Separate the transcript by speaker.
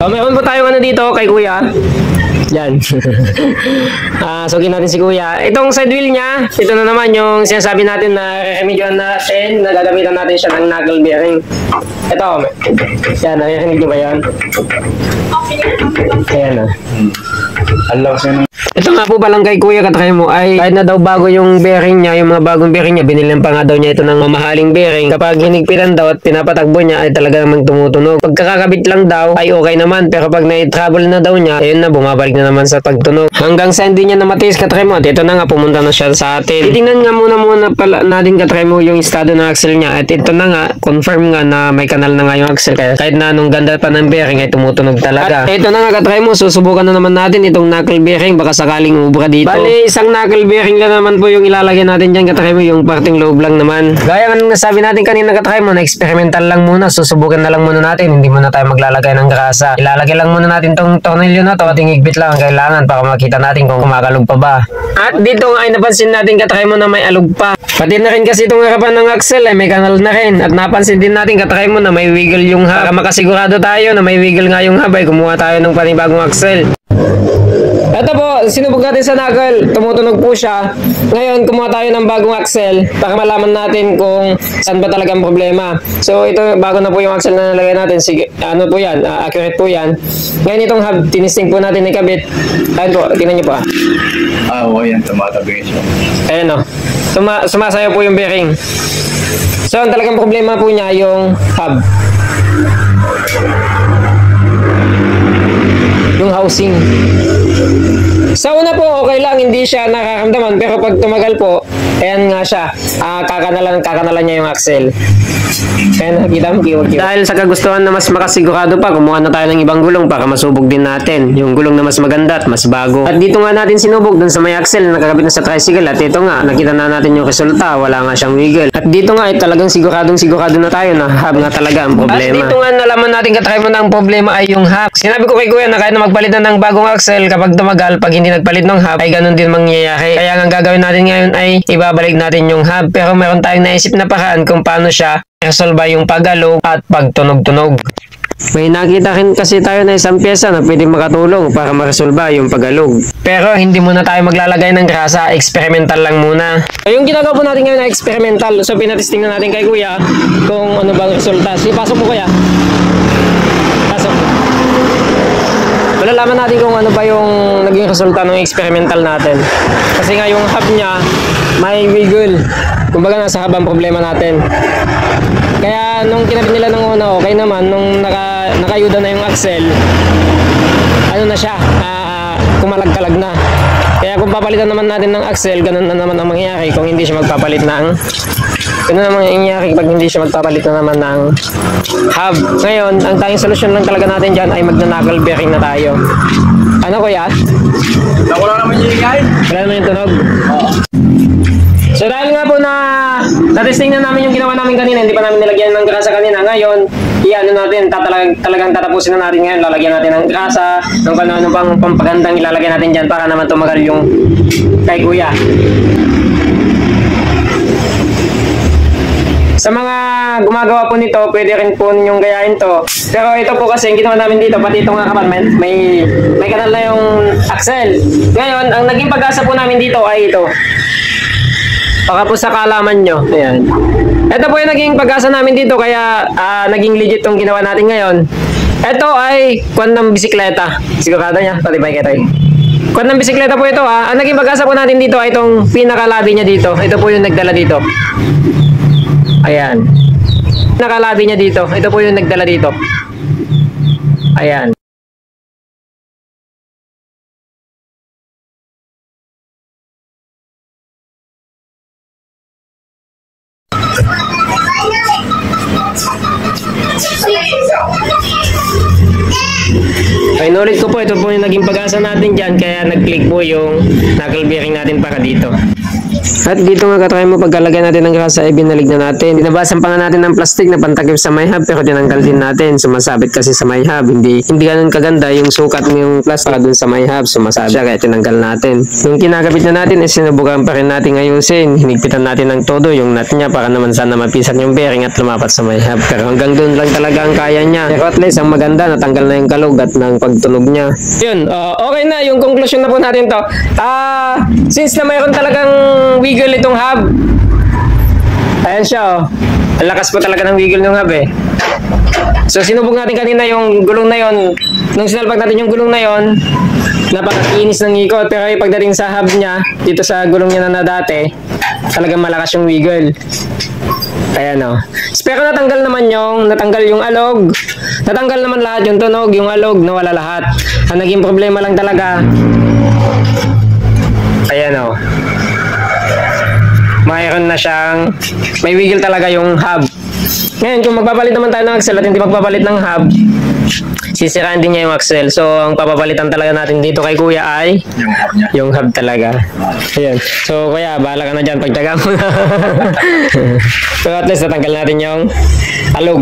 Speaker 1: So, meron po tayong ano dito kay Kuya. Yan. Sugin natin si Kuya. Itong side wheel niya, ito na naman yung sinasabi natin na remedyohan natin, na gagamitan natin siya ng knuckle bearing. Ito, yan, narinig nyo ba yan? Ayan na. Ito nga po palang kay Kuya Katry mo ay kahit na daw bago yung bearing niya, yung mga bagong bearing niya, binilan pa nga daw niya ito ng mamahaling bearing. Kapag hinigpitan daw at pinapatakbo niya ay talaga namang tumutunog. Pagkakabit lang daw ay okay naman, pero pag na-trouble na daw niya, ayun na, bumabalik na naman sa pagtunog. Hanggang sa hindi niya namatiis Katry mo, at ito na nga, pumunta na siya sa atin. Titingnan nga muna pala natin Katry mo yung estado ng axle niya, at ito na nga, confirm nga na may kanal na nga yung axle, kaya kahit na anong ganda pa ng bearing ay tumutunog talaga. At ito na nga Katry mo, susubukan na naman natin itong knuckle bearing, baka sakaling umubra dito. Bali, isang knuckle bearing lang naman po yung ilalagay natin dyan Katry mo, yung parting loob lang naman. Gaya nga nasabi natin kanina Katry mo, na experimental lang muna, susubukan na lang muna natin, hindi muna tayo maglalagay ng grasa. Ilalagay lang muna natin tong tornilyo na to at higpit lang ang kailangan para makita natin kung kumakalog pa ba. At dito nga ay napansin natin Katry mo na may alog pa. Pati na rin kasi itong harapan ng axle ay may kanal na rin. At napansin din natin Katry mo na may wiggle yung hub. Para makasigurado tayo na may wiggle nga yung hub ay kumuha tayo ng panibagong axle. Ito po, sinubog natin sa knuckle, tumutunog po siya. Ngayon, kumuha tayo ng bagong axle para malaman natin kung saan ba talaga ang problema. So, ito, bago na po yung axle na nalagay natin. Sige, ano po yan, accurate po yan. Ngayon, itong hub, tinisting po natin ikabit. Ayan po, tingnan nyo po.
Speaker 2: Oo, yan, tumatabi siya.
Speaker 1: Ayan o, sumasayaw po yung bearing. So, ang talagang problema po niya, yung hub. Yung housing. Sa una po, okay lang, hindi siya nakakamdaman. Pero pag tumagal po, ayan nga siya, kakanalan niya yung axle. Ayan, nakita mo, kiwag. Dahil sa kagustuhan na mas makasigurado pa, kumuha na tayo ng ibang gulong para masubog din natin. Yung gulong na mas maganda at mas bago. At dito nga natin sinubog dun sa may axle na nakakabit na sa tricycle. At ito nga, nakita na natin yung resulta, wala nga siyang wiggle. At dito nga ay talagang sigurado na tayo na hub nga talaga ang problema. At dito nga nalaman natin Katry mo na ang problema ay yung hub. Sinabi ko kay Kuya na kahit na magpalit na ng bagong axle, kapag tumagal, pag hindi nagpalit ng hub, ay ganun din mangyayari. Kaya ang gagawin natin ngayon ay ibabalik natin yung hub. Pero meron tayong naisip na paraan kung paano siya resolve yung pagalog at pagtunog-tunog. May nakita rin kasi tayo na isang pyesa na pwedeng makatulong para maresolve yung pagalog. Pero hindi muna tayo maglalagay ng grasa, experimental lang muna. So, yung ginagawa po natin ngayon na experimental. So pinatesting na natin kay Kuya kung ano bang resulta. Sige, pasok po Kuya. Pasok. Malalaman natin kung ano ba yung naging resulta ng experimental natin. Kasi nga yung hub niya may wiggle. Kumbaga nasa hub ang problema natin. Kaya nung kinabit nila ng una, okay naman. Nung nakayuda na yung axle, ano na siya, kumalag-kalag na. Kaya kung papalitan naman natin ng axle, ganun na naman ang mangyayari kung hindi siya magpapalit ng ganun ang mangyayari pag hindi siya magpapalit na naman ng hub. Ngayon, ang tanging solusyon lang talaga natin dyan ay magna-knuckle bearing na tayo. Ano Kuya?
Speaker 2: Wala naman yung ingay.
Speaker 1: Wala naman yung tunog?
Speaker 2: Oo.
Speaker 1: So dahil nga po na natesting na namin yung ginawa namin kanina, hindi pa namin nilagyan ng grasa kanina. Ngayon, iano natin, talagang tatapusin na natin ngayon. Lalagyan natin ng grasa, ng ano pang pampagandang ilalagay natin dyan para naman tumagal yung kay Kuya. Sa mga gumagawa po nito, pwede rin po ninyong gayahin to. Pero ito po kasi, yung ginawa namin dito, pati itong compartment, may kanal na yung axle. Ngayon, ang naging pag-asa po namin dito ay ito. Baka po sa kaalaman nyo. Ayan. Ito po yung naging pag-asa namin dito, kaya naging legit itong ginawa natin ngayon. Ito ay kwan ng bisikleta. Sigurado niya, patibay kayo. Kwan ng bisikleta po ito ha. Ang naging pag-asa po natin dito ay itong pinakalabi niya dito. Ito po yung nagdala dito. Ayan. Nakalabi niya dito. Ito po yung nagdala dito. Ayan. Ay, inulit ko po, ito po yung naging pag-asa natin dyan, kaya nag-click po yung knuckle bearing natin para dito. At dito nga katry mo pagkalagay natin ng grasa ay binalig na natin. Dinabasan pa nga natin ng plastic na pantakip sa may hub pero tinanggal din natin. Sumasabit kasi sa may hub. Hindi ganun kaganda yung sukat ng plastic para dun sa may hub. Sumasabit siya kaya tinanggal natin. Yung kinakabit na natin ay sinubukan pa rin natin ayusin. Hinigpitan natin ng todo yung nut niya para naman sana mapisan yung bearing at lumapat sa may hub. Pero hanggang dun lang talaga ang kaya niya. Pero at least ang maganda natanggal na yung kalug at ng pagtunog niya. Yun, okay na yung conclusion na po natin to. Since na mayroon talagang wiggle itong hub. Ayan siya, oh. Ang lakas po talaga ng wiggle ng hub, eh. So, sinubok natin kanina yung gulong na yon. Nung sinalpak natin yung gulong na yon, napakakinis ng ikot. Pero yung pagdating sa hub niya, dito sa gulong niya na dati, talagang malakas yung wiggle. Ayan, oh. Pero natanggal naman natanggal yung alog. Natanggal naman lahat yung tunog, yung alog, nawala lahat. Ang naging problema lang talaga, ayan, oh. Mayroon na siyang, may wiggle talaga yung hub. Ngayon, kung magpapalit naman tayo ng axle at hindi magpapalit ng hub, sisiraan din niya yung axle. So, ang papapalitan talaga natin dito kay Kuya ay
Speaker 2: Yung hub niya.
Speaker 1: yung hub talaga. Ayan. So, Kuya, bahala ka na dyan. Pagtaga mo na. So, at least natanggal natin yung alog.